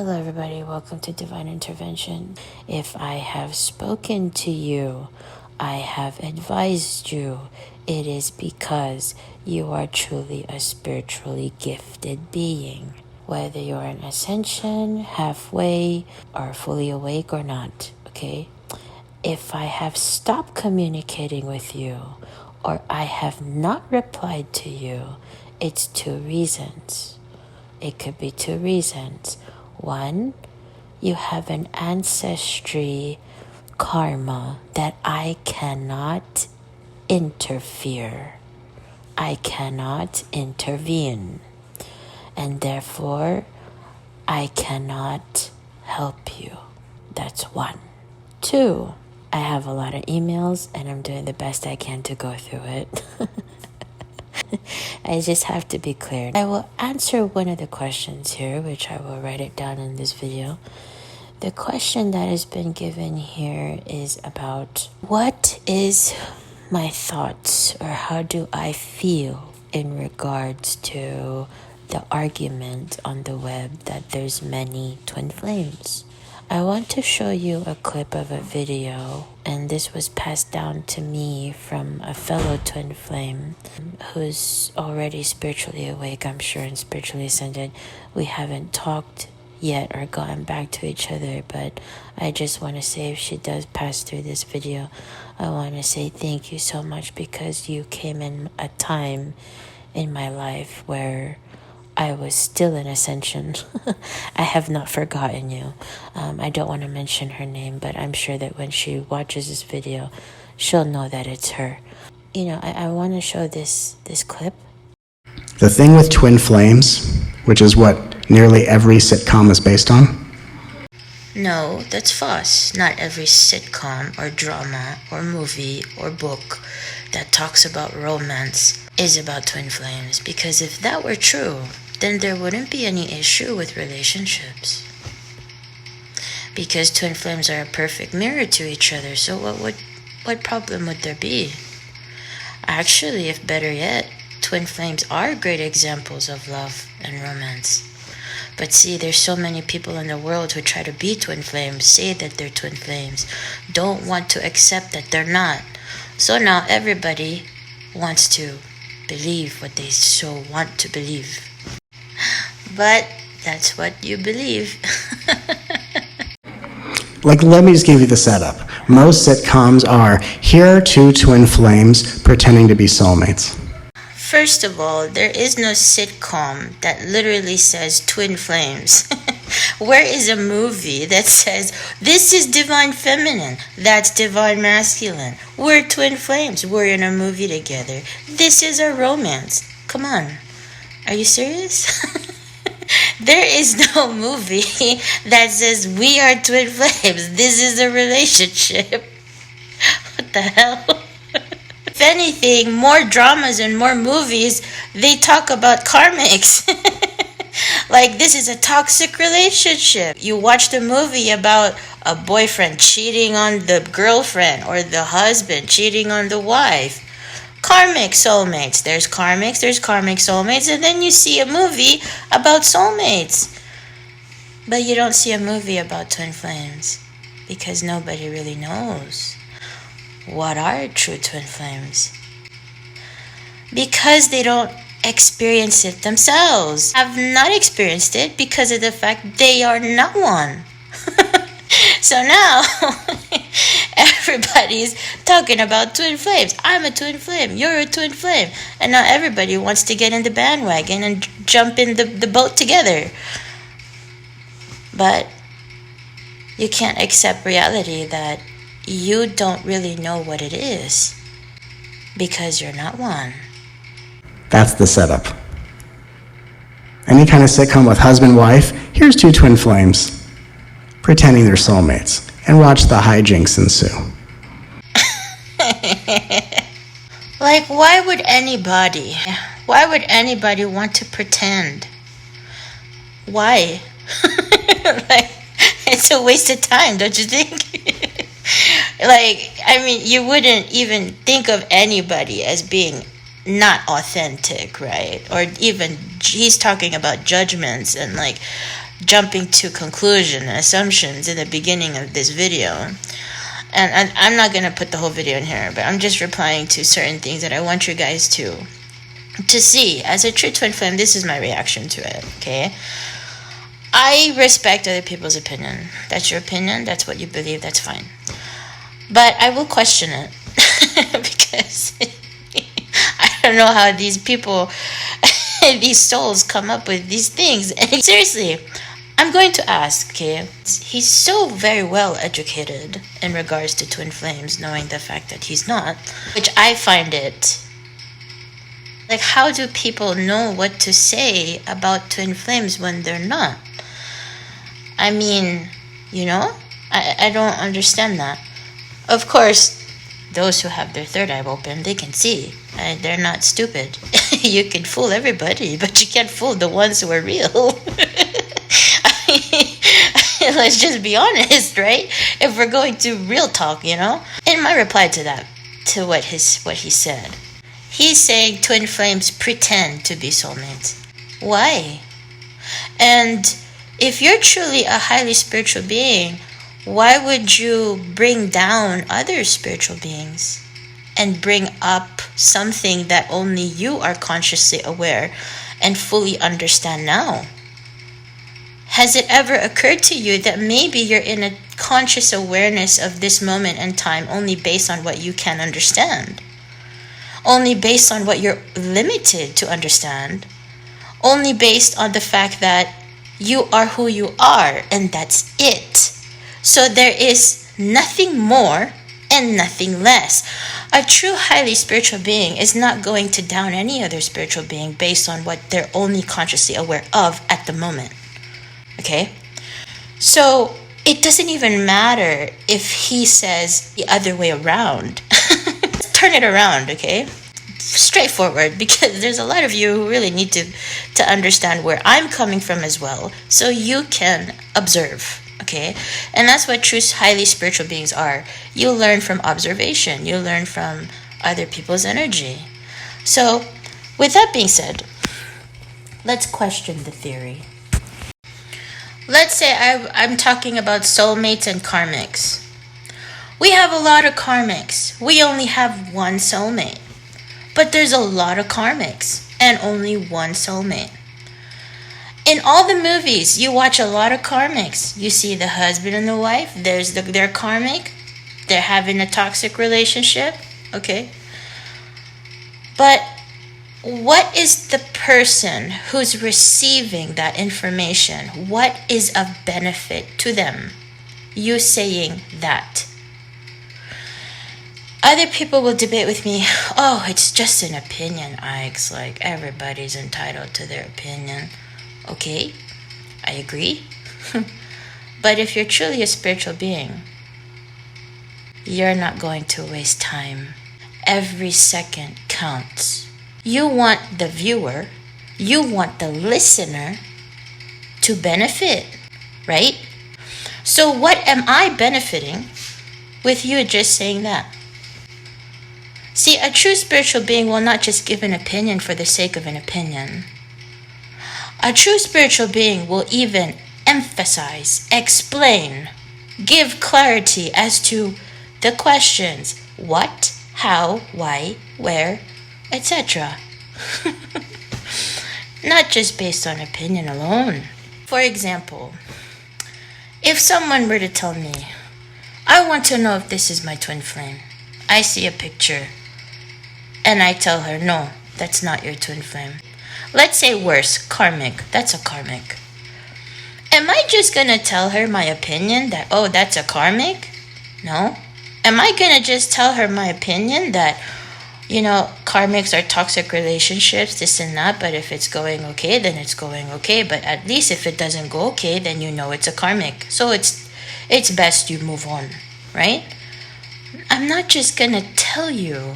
Hello, everybody. Welcome to Divine Intervention. If I have spoken to you, I have advised you, it is because you are truly a spiritually gifted being. Whether you're an ascension, halfway, or fully awake or not, okay? If I have stopped communicating with you, or I have not replied to you, it's two reasons. It could be two reasons. One, you have an ancestry karma that I cannot interfere. I cannot intervene. And therefore, I cannot help you. That's one. Two, I have a lot of emails and I'm doing the best I can to go through it. I just have to be clear. I will answer one of the questions here, which I will write it down in this video. The question that has been given here is about what is my thoughts or how do I feel in regards to the argument on the web that there's many twin flames. I want to show you a clip of a video, and this was passed down to me from a fellow twin flame who's already spiritually awake, I'm sure, and spiritually ascended. We haven't talked yet or gotten back to each other, but I just want to say, if she does pass through this video, I want to say thank you so much, because you came in a time in my life where I was still in ascension. I have not forgotten you. I don't want to mention her name, but I'm sure that when she watches this video, she'll know that it's her. You know, I want to show this clip. The thing with twin flames, which is what nearly every sitcom is based on. No, that's false. Not every sitcom or drama or movie or book that talks about romance is about twin flames. Because if that were true, then there wouldn't be any issue with relationships. Because twin flames are a perfect mirror to each other, so what problem would there be? Actually, if better yet, twin flames are great examples of love and romance. But see, there's so many people in the world who try to be twin flames, say that they're twin flames, don't want to accept that they're not. So now everybody wants to believe what they so want to believe. But that's what you believe. Let me just give you the setup. Most sitcoms are, here are two twin flames pretending to be soulmates. First of all, there is no sitcom that literally says twin flames. Where is a movie that says, this is divine feminine, that's divine masculine? We're twin flames, we're in a movie together. This is a romance. Come on. Are you serious? There is no movie that says we are twin flames. This is a relationship. What the hell? If anything, more dramas and more movies, they talk about karmics. Like, this is a toxic relationship. You watch the movie about a boyfriend cheating on the girlfriend or the husband cheating on the wife. Karmic soulmates. There's karmic soulmates, and then you see a movie about soulmates. But you don't see a movie about twin flames because nobody really knows what are true twin flames. Because they don't experience it themselves. Have not experienced it because of the fact they are not one. So now everybody's talking about twin flames. I'm a twin flame. You're a twin flame. And now everybody wants to get in the bandwagon and jump in the boat together. But you can't accept reality that you don't really know what it is because you're not one. That's the setup. Any kind of sitcom with husband-wife, here's two twin flames pretending they're soulmates, and watch the hijinks ensue. Like, why would anybody want to pretend? Why? Like, it's a waste of time, don't you think? Like, I mean, you wouldn't even think of anybody as being not authentic, right? Or even he's talking about judgments and like jumping to conclusion and assumptions in the beginning of this video. And I'm not going to put the whole video in here, but I'm just replying to certain things that I want you guys to see. As a true twin flame, this is my reaction to it, okay? I respect other people's opinion. That's your opinion. That's what you believe. That's fine. But I will question it because I don't know how these people, these souls come up with these things. And seriously, I'm going to ask, okay? He's so very well educated in regards to twin flames, knowing the fact that he's not, which I find it. Like, how do people know what to say about twin flames when they're not? I mean, you know, I don't understand that. Of course, those who have their third eye open, they can see. They're not stupid. You can fool everybody, but you can't fool the ones who are real. Let's just be honest, right? If we're going to real talk, you know? In my reply to that, to what he said, he's saying twin flames pretend to be soulmates. Why? And if you're truly a highly spiritual being, why would you bring down other spiritual beings and bring up something that only you are consciously aware and fully understand now? Has it ever occurred to you that maybe you're in a conscious awareness of this moment in time only based on what you can understand? Only based on what you're limited to understand? Only based on the fact that you are who you are and that's it? So there is nothing more and nothing less. A true highly spiritual being is not going to down any other spiritual being based on what they're only consciously aware of at the moment. Okay? So it doesn't even matter if he says the other way around. Turn it around, okay? Straightforward, because there's a lot of you who really need to understand where I'm coming from as well, so you can observe. Okay, and that's what true highly spiritual beings are. You learn from observation. You learn from other people's energy. So, with that being said, let's question the theory. Let's say I'm talking about soulmates and karmics. We have a lot of karmics. We only have one soulmate. But there's a lot of karmics and only one soulmate. In all the movies, you watch a lot of karmics. You see the husband and the wife. They're karmic. They're having a toxic relationship. Okay. But what is the person who's receiving that information? What is of benefit to them? You saying that. Other people will debate with me, oh, it's just an opinion, Ike's. Like, everybody's entitled to their opinion. Okay, I agree. But if you're truly a spiritual being, you're not going to waste time. Every second counts. You want the viewer, you want the listener to benefit, right? So what am I benefiting with you just saying that? See, a true spiritual being will not just give an opinion for the sake of an opinion. A true spiritual being will even emphasize, explain, give clarity as to the questions what, how, why, where, etc. Not just based on opinion alone. For example, if someone were to tell me, I want to know if this is my twin flame. I see a picture and I tell her, no, that's not your twin flame. Let's say worse, karmic. That's a karmic. Am I just going to tell her my opinion that, oh, that's a karmic? No. Am I going to just tell her my opinion that, you know, karmics are toxic relationships, this and that, but if it's going okay, then it's going okay. But at least if it doesn't go okay, then you know it's a karmic. So it's best you move on, right? I'm not just going to tell you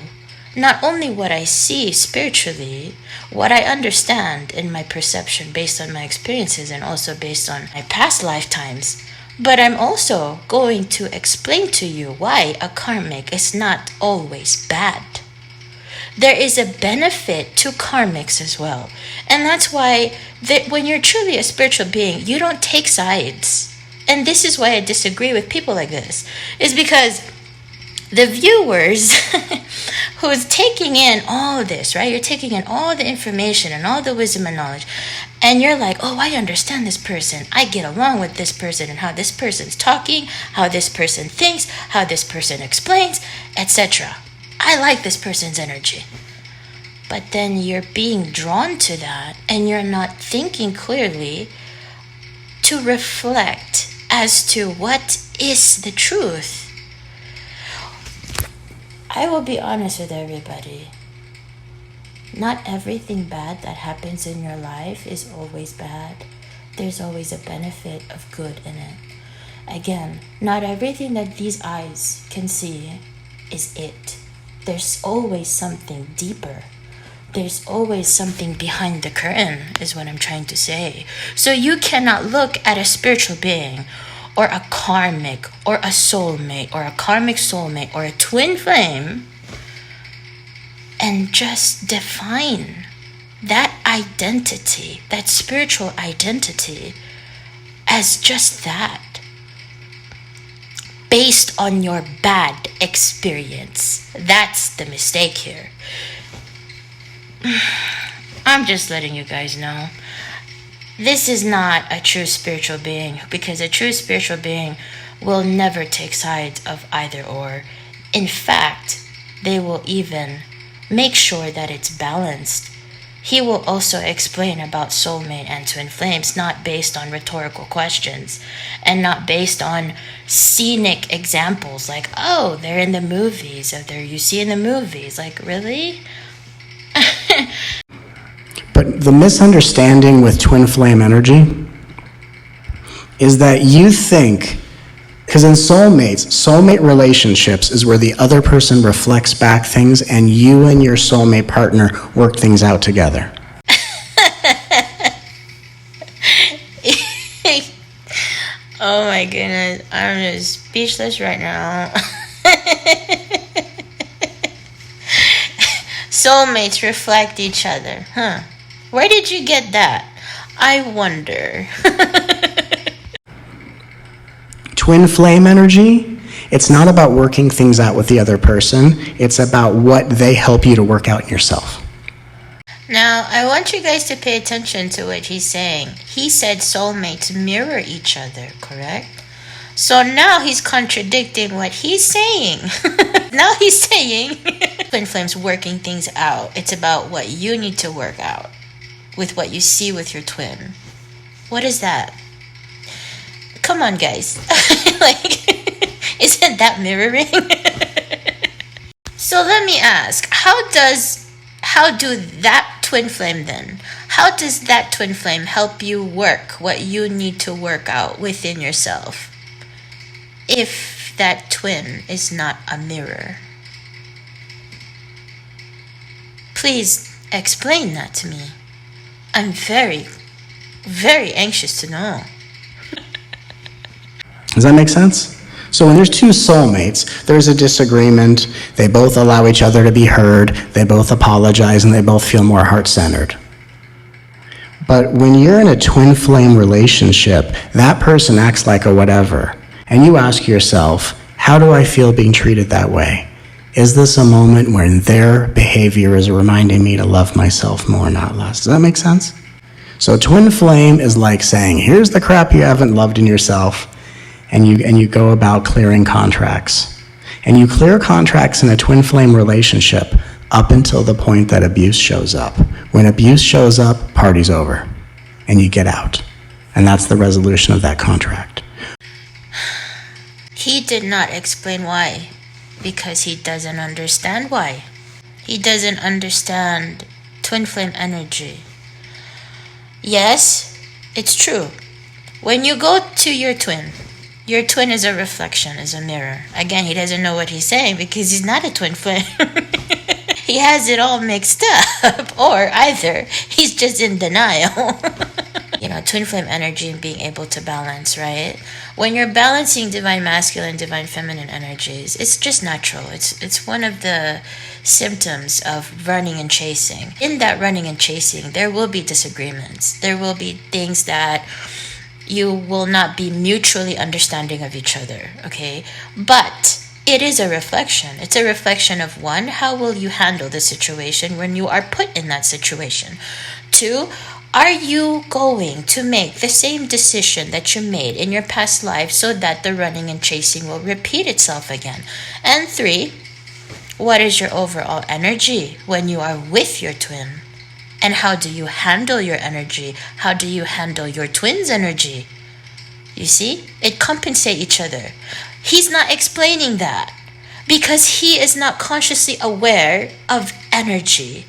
not only what I see spiritually, what I understand in my perception based on my experiences and also based on my past lifetimes, but I'm also going to explain to you why a karmic is not always bad. there is a benefit to karmics as well. And that's why when you're truly a spiritual being, you don't take sides. And this is why I disagree with people like this, is because the viewers who's taking in all this, right? You're taking in all the information and all the wisdom and knowledge, and you're like, oh, I understand this person. I get along with this person and how this person's talking, how this person thinks, how this person explains, etc. I like this person's energy. But then you're being drawn to that and you're not thinking clearly to reflect as to what is the truth. I will be honest with everybody. Not everything bad that happens in your life is always bad. There's always a benefit of good in it. Again, not everything that these eyes can see is it. There's always something deeper. There's always something behind the curtain, is what I'm trying to say. So you cannot look at a spiritual being or a karmic or a soulmate or a karmic soulmate or a twin flame and just define that identity, that spiritual identity, as just that, based on your bad experience. That's the mistake here. I'm just letting you guys know. This is not a true spiritual being, because a true spiritual being will never take sides of either or. In fact, they will even make sure that it's balanced. He will also explain about soulmate and twin flames, not based on rhetorical questions and not based on scenic examples like, oh, they're in the movies, or you see in the movies. Like, really? But the misunderstanding with twin flame energy is that you think, because in soulmate relationships is where the other person reflects back things and you and your soulmate partner work things out together. Oh my goodness, I'm just speechless right now. Soulmates reflect each other, huh? Where did you get that? I wonder. Twin flame energy, it's not about working things out with the other person. It's about what they help you to work out in yourself. Now, I want you guys to pay attention to what he's saying. He said soulmates mirror each other, correct? So now he's contradicting what he's saying. Now he's saying twin flames working things out. It's about what you need to work out with what you see with your twin. What is that? Come on, guys. Like, isn't that mirroring? So let me ask, how do that twin flame then? How does that twin flame help you work what you need to work out within yourself? If that twin is not a mirror. Please explain that to me. I'm very, very anxious to know. Does that make sense? So when there's two soulmates, there's a disagreement, they both allow each other to be heard, they both apologize, and they both feel more heart-centered. But when you're in a twin flame relationship, that person acts like a whatever, and you ask yourself, how do I feel being treated that way? Is this a moment when their behavior is reminding me to love myself more, not less? Does that make sense? So twin flame is like saying, here's the crap you haven't loved in yourself, and you go about clearing contracts. And you clear contracts in a twin flame relationship up until the point that abuse shows up. When abuse shows up, party's over, and you get out. And that's the resolution of that contract. He did not explain why, because he doesn't understand why. He doesn't understand twin flame energy. Yes, it's true. When you go to your twin is a reflection, is a mirror. Again, he doesn't know what he's saying because he's not a twin flame. He has it all mixed up, or either he's just in denial. twin flame energy and being able to balance, right? When you're balancing divine masculine, divine feminine energies, it's just natural. It's one of the symptoms of running and chasing. In that running and chasing, there will be disagreements. There will be things that you will not be mutually understanding of each other, okay? But it is a reflection. It's a reflection of, one, how will you handle the situation when you are put in that situation? Two, are you going to make the same decision that you made in your past life so that the running and chasing will repeat itself again? And three, what is your overall energy when you are with your twin? And how do you handle your energy? How do you handle your twin's energy? You see, it compensates each other. He's not explaining that because he is not consciously aware of energy.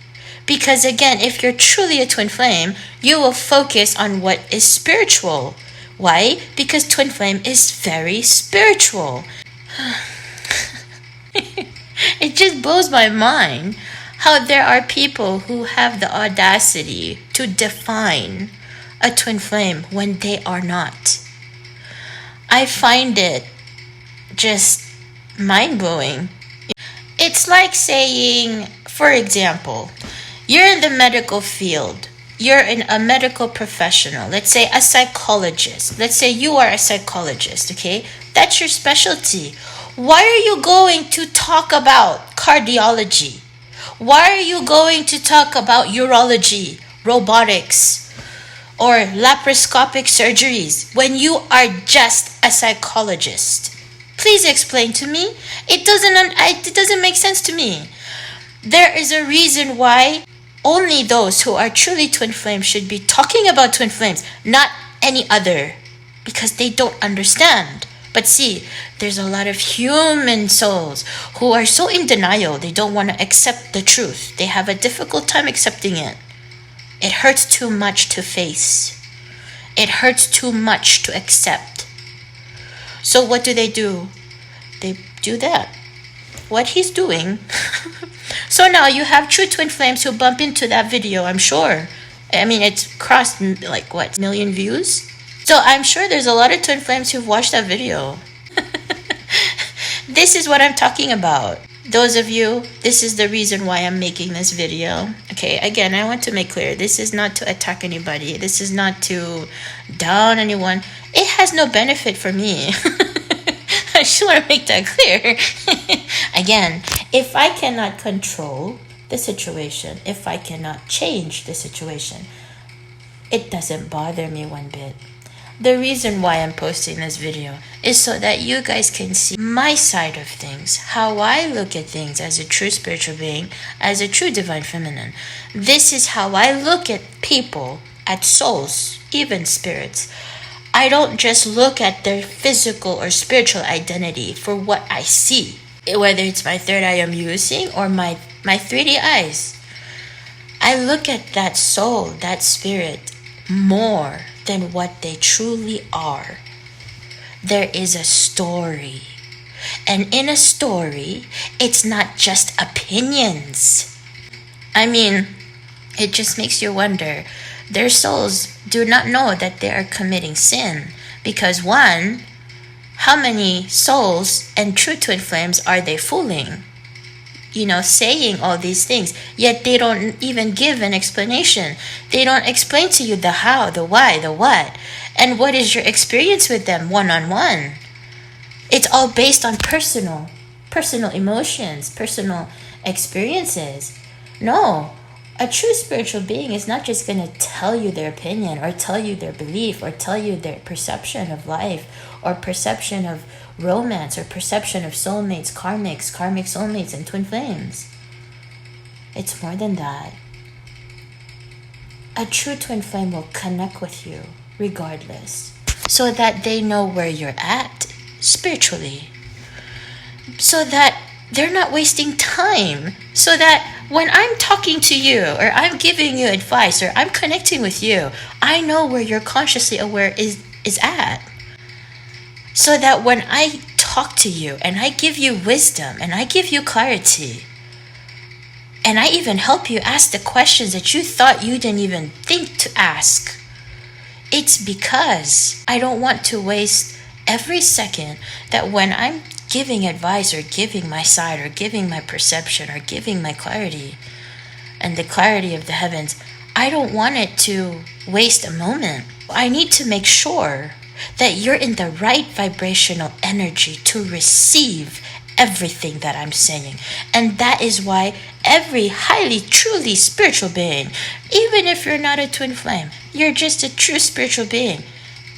Because again, if you're truly a twin flame, you will focus on what is spiritual. Why? Because twin flame is very spiritual. It just blows my mind how there are people who have the audacity to define a twin flame when they are not. I find it just mind-blowing. It's like saying, for example, you're in the medical field. You're a medical professional. Let's say a psychologist. Let's say you are a psychologist, okay? That's your specialty. Why are you going to talk about cardiology? Why are you going to talk about urology, robotics, or laparoscopic surgeries when you are just a psychologist? Please explain to me. It doesn't make sense to me. There is a reason why only those who are truly twin flames should be talking about twin flames, not any other, because they don't understand. But see, there's a lot of human souls who are so in denial, they don't want to accept the truth. They have a difficult time accepting it. It hurts too much to face. It hurts too much to accept. So what do? They do that. What he's doing. So now you have true twin flames who bump into that video, I'm sure. I mean, it's crossed like what, million views? So I'm sure there's a lot of twin flames who've watched that video. This is what I'm talking about. Those of you, this is the reason why I'm making this video. Okay, again, I want to make clear, this is not to attack anybody. This is not to down anyone. It has no benefit for me. I just want to make that clear. Again, if I cannot control the situation, if I cannot change the situation, it doesn't bother me one bit. The reason why I'm posting this video is so that you guys can see my side of things, how I look at things as a true spiritual being, as a true divine feminine. This is how I look at people, at souls, even spirits. I don't just look at their physical or spiritual identity for what I see, whether it's my third eye I'm using or my 3D eyes. I look at that soul, that spirit, more than what they truly are. There is a story. And in a story, it's not just opinions. I mean, it just makes you wonder. Their souls do not know that they are committing sin. Because one, how many souls and true twin flames are they fooling? Saying all these things, yet they don't even give an explanation. They don't explain to you the how, the why, the what, and what is your experience with them one-on-one. It's all based on personal emotions, personal experiences. No, a true spiritual being is not just going to tell you their opinion or tell you their belief or tell you their perception of life or perception of romance or perception of soulmates, karmic soulmates, and twin flames. It's more than that. A true twin flame will connect with you regardless, so that they know where you're at spiritually, so that they're not wasting time, so that when I'm talking to you or I'm giving you advice or I'm connecting with you, I know where you're consciously aware is at. So that when I talk to you and I give you wisdom and I give you clarity and I even help you ask the questions that you thought you didn't even think to ask, It's because I don't want to waste every second that when I'm giving advice or giving my side or giving my perception or giving my clarity and the clarity of the heavens, I don't want it to waste a moment. I need to make sure that you're in the right vibrational energy to receive everything that I'm saying. And that is why every highly, truly spiritual being, even if you're not a twin flame, you're just a true spiritual being,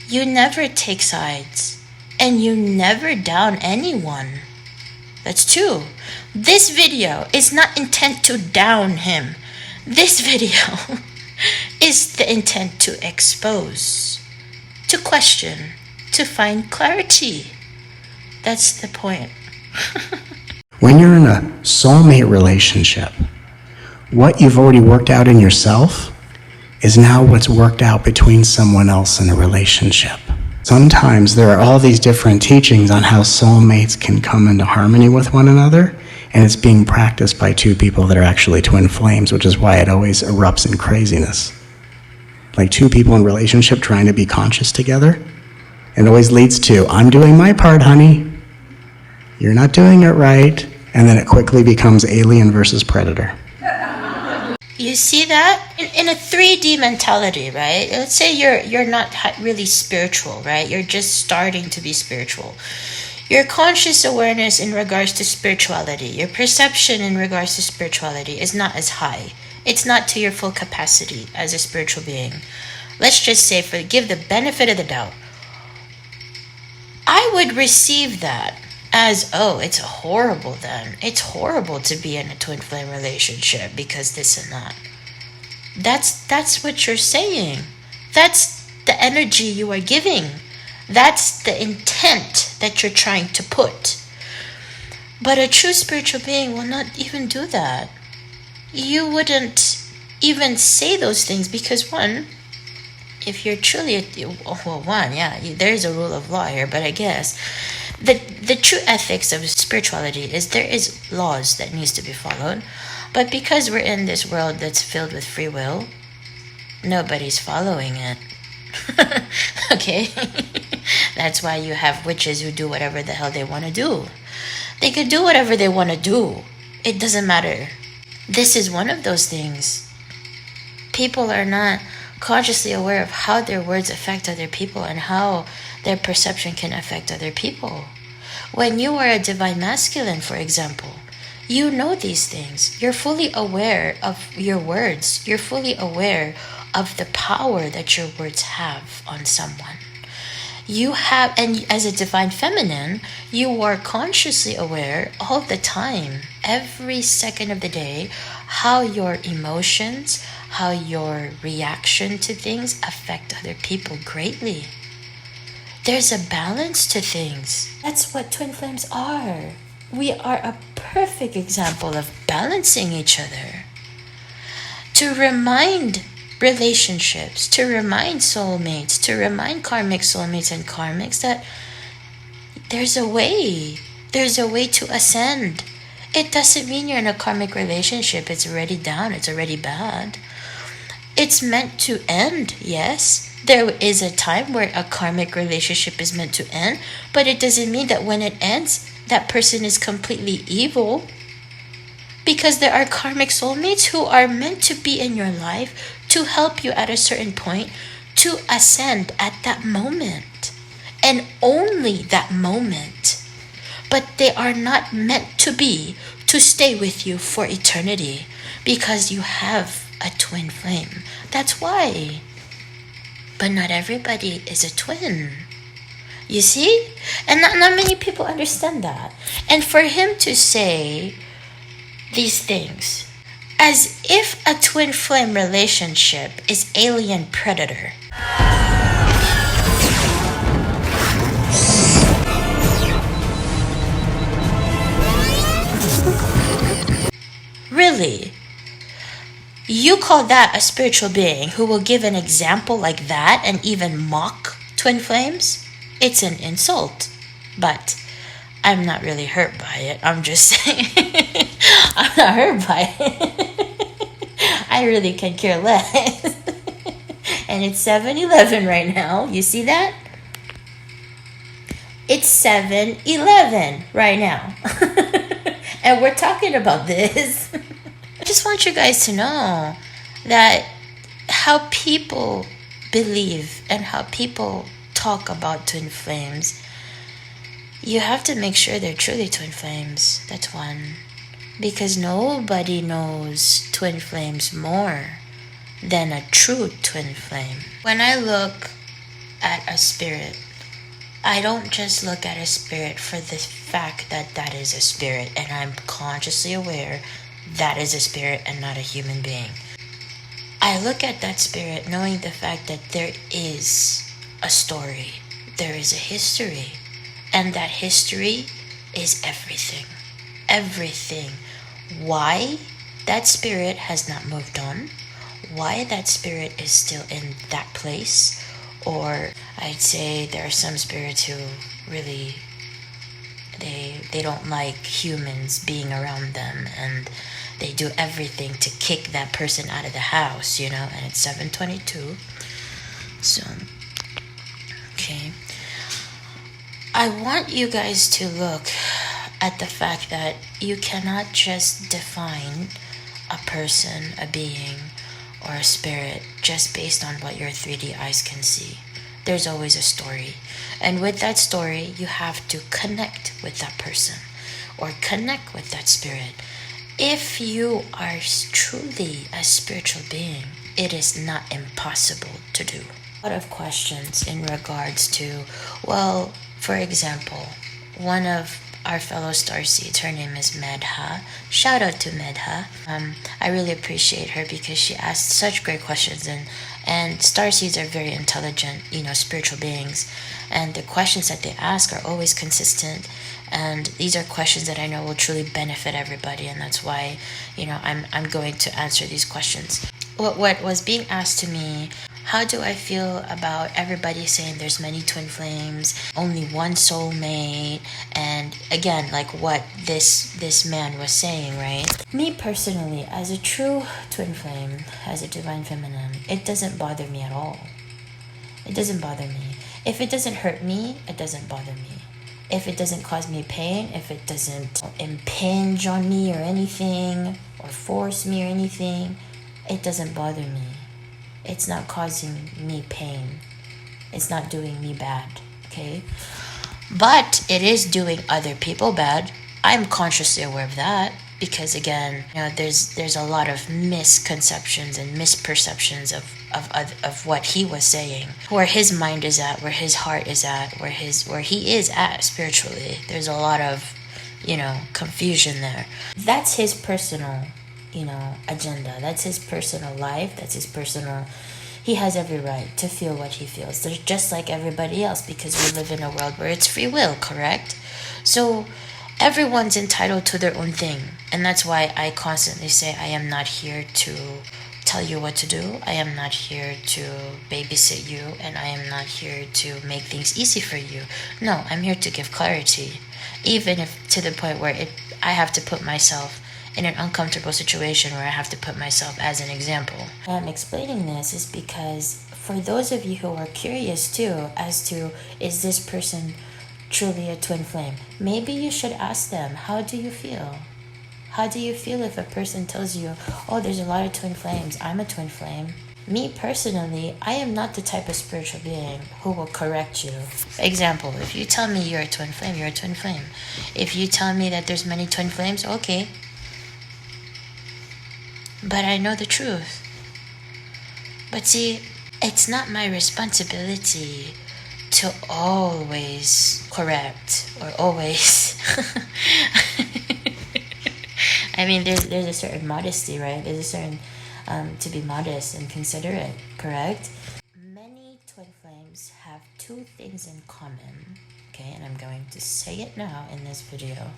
you never take sides and you never down anyone. That's two. This video is not intent to down him. This video is the intent to expose, to question, to find clarity. That's the point. When you're in a soulmate relationship, what you've already worked out in yourself is now what's worked out between someone else in a relationship. Sometimes there are all these different teachings on how soulmates can come into harmony with one another, and it's being practiced by two people that are actually twin flames, which is why it always erupts in craziness. Like two people in a relationship trying to be conscious together, it always leads to, I'm doing my part, honey. You're not doing it right. And then it quickly becomes alien versus predator. You see that? In a 3D mentality, right? Let's say you're not really spiritual, right? You're just starting to be spiritual. Your conscious awareness in regards to spirituality, your perception in regards to spirituality is not as high. It's not to your full capacity as a spiritual being. Let's just say, give the benefit of the doubt, I would receive that as, oh, it's horrible then. It's horrible to be in a twin flame relationship because this and that. That's what you're saying. That's the energy you are giving. That's the intent that you're trying to put. But a true spiritual being will not even do that. You wouldn't even say those things because, one, if you're truly, there's a rule of law here, but I guess the true ethics of spirituality is there is laws that needs to be followed, but because we're in this world that's filled with free will, nobody's following it. Okay? That's why you have witches who do whatever the hell they want to do. They could do whatever they want to do. It doesn't matter. This is one of those things. People are not consciously aware of how their words affect other people and how their perception can affect other people. When you are a divine masculine, for example, you know these things. You're fully aware of your words. You're fully aware of the power that your words have on someone. You have, and as a divine feminine, you are consciously aware all the time, every second of the day, how your emotions, how your reaction to things affect other people greatly. There's a balance to things. That's what twin flames are. We are a perfect example of balancing each other. To remind relationships, to remind soulmates, to remind karmic soulmates and karmics that there's a way to ascend. It doesn't mean you're in a karmic relationship, it's already down, it's already bad. It's meant to end, yes. There is a time where a karmic relationship is meant to end, but it doesn't mean that when it ends, that person is completely evil. Because there are karmic soulmates who are meant to be in your life to help you at a certain point to ascend at that moment. And only that moment. But they are not meant to be to stay with you for eternity because you have a twin flame. That's why. But not everybody is a twin. You see? And not many people understand that. And for him to say these things as if a twin flame relationship is alien predator. Really? You call that a spiritual being who will give an example like that and even mock twin flames? It's an insult. But I'm not really hurt by it. I'm just saying. I'm not hurt by it. I really can care less. And it's 7-Eleven right now. You see that? It's 7-Eleven right now. And we're talking about this. I just want you guys to know that how people believe and how people talk about twin flames, you have to make sure they're truly twin flames. That's one. Because nobody knows twin flames more than a true twin flame. When I look at a spirit, I don't just look at a spirit for the fact that that is a spirit, and I'm consciously aware that is a spirit and not a human being. I look at that spirit knowing the fact that there is a story, there is a history, and that history is everything. Everything. Why that spirit has not moved on, why that spirit is still in that place, or I'd say there are some spirits who really they don't like humans being around them, and they do everything to kick that person out of the house, you know, and it's 7:22. So, okay. I want you guys to look at the fact that you cannot just define a person, a being, or a spirit just based on what your 3D eyes can see. There's always a story. And with that story, you have to connect with that person or connect with that spirit. If you are truly a spiritual being, it is not impossible to do. A lot of questions in regards to, well, for example, one of our fellow starseeds, her name is Medha. Shout out to Medha. I really appreciate her because she asked such great questions, and starseeds are very intelligent, spiritual beings, and the questions that they ask are always consistent, and these are questions that I know will truly benefit everybody, and that's why I'm going to answer these questions. What was being asked to me, how do I feel about everybody saying there's many twin flames, only one soulmate, and again, like what this man was saying, right? Me personally, as a true twin flame, as a divine feminine, it doesn't bother me at all. It doesn't bother me. If it doesn't hurt me, it doesn't bother me. If it doesn't cause me pain, if it doesn't impinge on me or anything, or force me or anything, it doesn't bother me. It's not causing me pain. It's not doing me bad, okay? But it is doing other people bad. I'm consciously aware of that because, again, there's a lot of misconceptions and misperceptions of what he was saying, where his mind is at, where his heart is at, where he is at spiritually. There's a lot of, confusion there. That's his personal agenda. That's his personal life. That's his personal. He has every right to feel what he feels. They're just like everybody else because we live in a world where it's free will, correct? So everyone's entitled to their own thing. And that's why I constantly say I am not here to tell you what to do. I am not here to babysit you, and I am not here to make things easy for you. No, I'm here to give clarity. Even if to the point where I have to put myself in an uncomfortable situation where I have to put myself as an example. I'm explaining this is because for those of you who are curious too as to, is this person truly a twin flame? Maybe you should ask them, how do you feel? How do you feel if a person tells you, oh, there's a lot of twin flames, I'm a twin flame? Me personally, I am not the type of spiritual being who will correct you. Example, if you tell me you're a twin flame, you're a twin flame. If you tell me that there's many twin flames, okay. But I know the truth. But see, it's not my responsibility to always correct or always. I mean, there's a certain modesty, right? There's a certain to be modest and considerate, correct? Many twin flames have two things in common, okay? And I'm going to say it now in this video.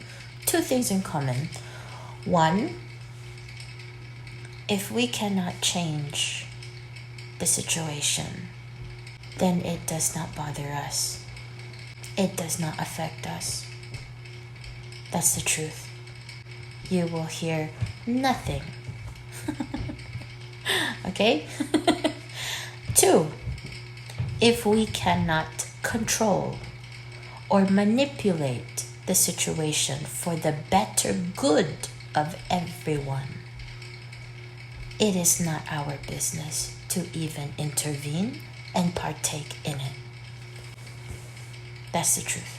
Two things in common. One, if we cannot change the situation, then it does not bother us. It does not affect us. That's the truth. You will hear nothing. Okay? Two, if we cannot control or manipulate the situation for the better good of everyone, it is not our business to even intervene and partake in it. That's the truth.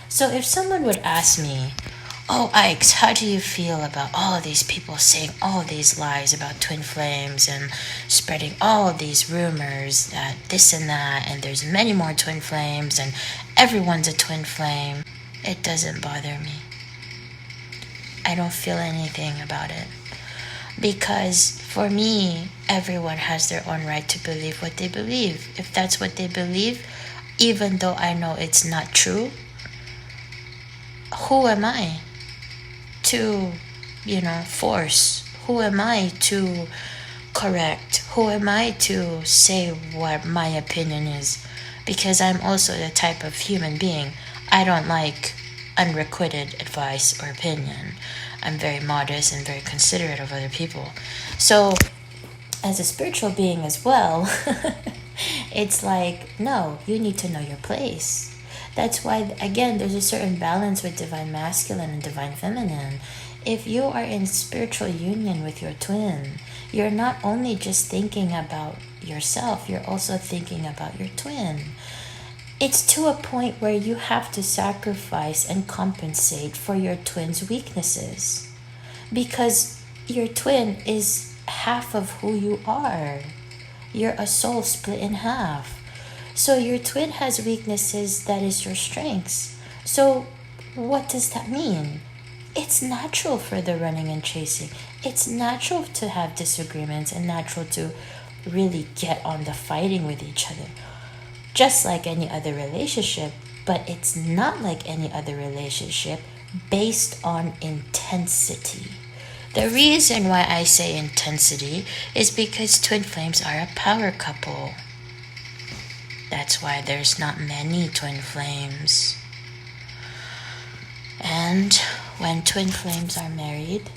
So if someone would ask me, "Oh, Ike's, how do you feel about all these people saying all these lies about twin flames and spreading all these rumors that this and that, and there's many more twin flames and everyone's a twin flame?" It doesn't bother me. I don't feel anything about it. Because for me, everyone has their own right to believe what they believe. If that's what they believe, even though I know it's not true, who am I to, force? Who am I to correct? Who am I to say what my opinion is? Because I'm also the type of human being. I don't like unrequited advice or opinion. I'm very modest and very considerate of other people. So, as a spiritual being as well, it's like, no, you need to know your place. That's why, again, there's a certain balance with divine masculine and divine feminine. If you are in spiritual union with your twin, you're not only just thinking about yourself, you're also thinking about your twin. It's to a point where you have to sacrifice and compensate for your twin's weaknesses. Because your twin is half of who you are. You're a soul split in half. So your twin has weaknesses that is your strengths. So what does that mean? It's natural for the running and chasing. It's natural to have disagreements and natural to really get on the fighting with each other. Just like any other relationship, but it's not like any other relationship based on intensity. The reason why I say intensity is because twin flames are a power couple. That's why there's not many twin flames. And when twin flames are married,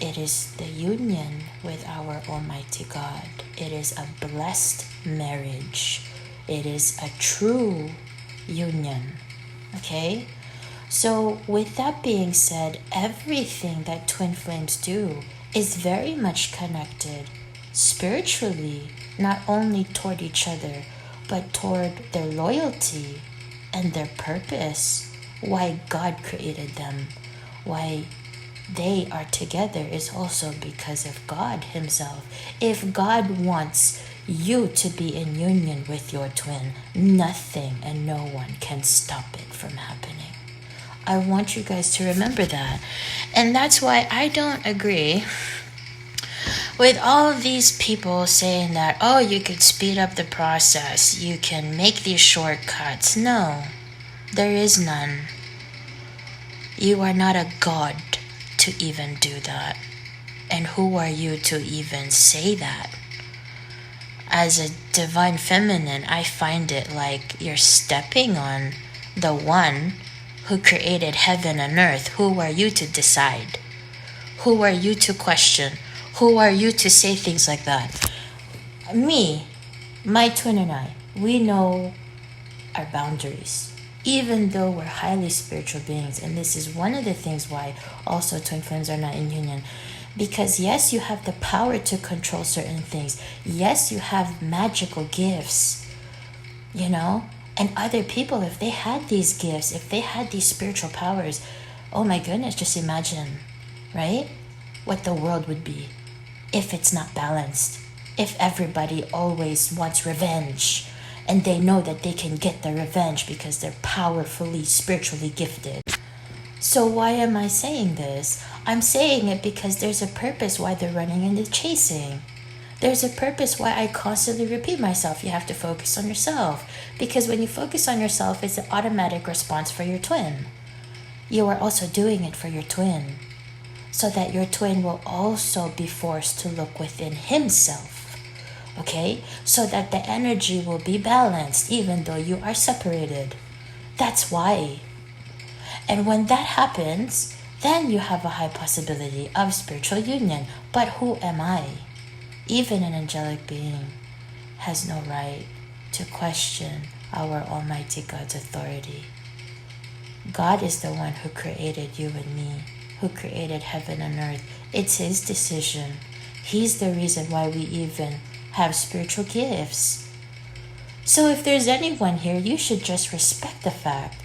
it is the union with our Almighty God. It is a blessed marriage. It is a true union. Okay? So with that being said, everything that twin flames do is very much connected spiritually, not only toward each other, but toward their loyalty and their purpose, why God created them, why they are together is also because of God Himself. If God wants you to be in union with your twin, nothing and no one can stop it from happening. I want you guys to remember that. And that's why I don't agree with all of these people saying that, oh, you could speed up the process, you can make these shortcuts. No, there is none. You are not a god to even do that. And who are you to even say that? As a divine feminine, I find it like you're stepping on the one who created heaven and earth. Who are you to decide? Who are you to question? Who are you to say things like that? Me, my twin and I, we know our boundaries. Even though we're highly spiritual beings, and this is one of the things why also twin flames are not in union. Because yes, you have the power to control certain things. Yes, you have magical gifts, and other people, if they had these gifts, if they had these spiritual powers, oh my goodness, just imagine, right? What the world would be if it's not balanced. If everybody always wants revenge, and they know that they can get the revenge because they're powerfully, spiritually gifted. So why am I saying this? I'm saying it because there's a purpose why they're running and they're chasing. There's a purpose why I constantly repeat myself. You have to focus on yourself. Because when you focus on yourself, it's an automatic response for your twin. You are also doing it for your twin. So that your twin will also be forced to look within himself. Okay? So that the energy will be balanced even though you are separated. That's why. And when that happens, then you have a high possibility of spiritual union. But who am I? Even an angelic being has no right to question our Almighty God's authority. God is the one who created you and me, who created heaven and earth. It's His decision. He's the reason why we even have spiritual gifts. So if there's anyone here, you should just respect the fact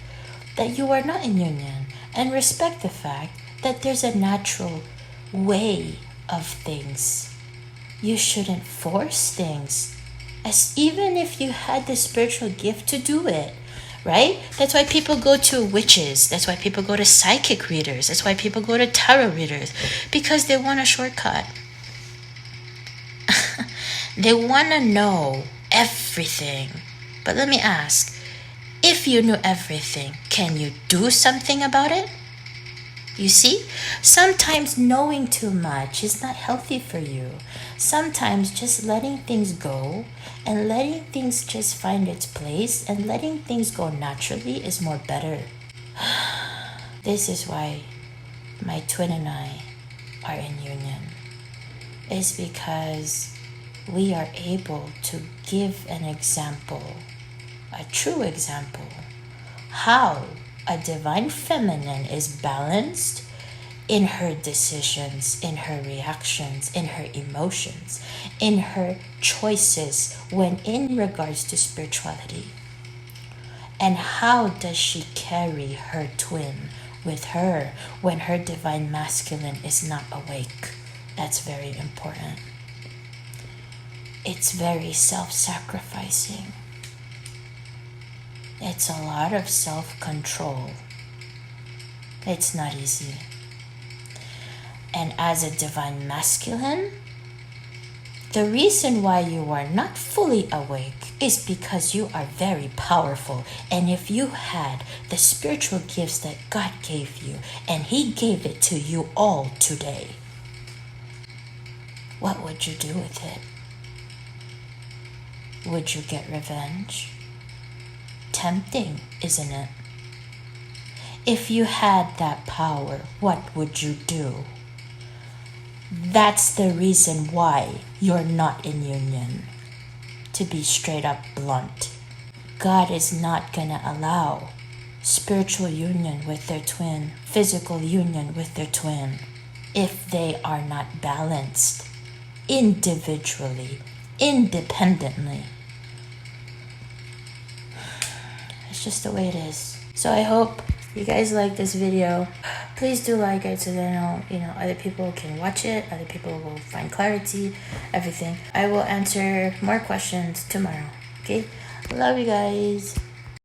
that you are not in union, and respect the fact that there's a natural way of things. You shouldn't force things, as even if you had the spiritual gift to do it, right? That's why people go to witches. That's why people go to psychic readers. That's why people go to tarot readers, because they want a shortcut. They want to know everything. But let me ask, if you knew everything, can you do something about it? You see, sometimes knowing too much is not healthy for you. Sometimes just letting things go and letting things just find its place and letting things go naturally is more better. This is why my twin and I are in union. It's because we are able to give an example, a true example, how a divine feminine is balanced in her decisions, in her reactions, in her emotions, in her choices when in regards to spirituality. And how does she carry her twin with her when her divine masculine is not awake? That's very important. It's very self-sacrificing. It's a lot of self-control. It's not easy. And as a divine masculine, the reason why you are not fully awake is because you are very powerful. And if you had the spiritual gifts that God gave you, and He gave it to you all today, what would you do with it? Would you get revenge? Tempting, isn't it? If you had that power, what would you do? That's the reason why you're not in union. To be straight up blunt, God is not gonna allow spiritual union with their twin, physical union with their twin, if they are not balanced individually, independently. It's just the way it is. So I hope you guys like this video. Please do like it so that other people can watch it, other people will find clarity, everything. I will answer more questions tomorrow. Okay? Love you guys.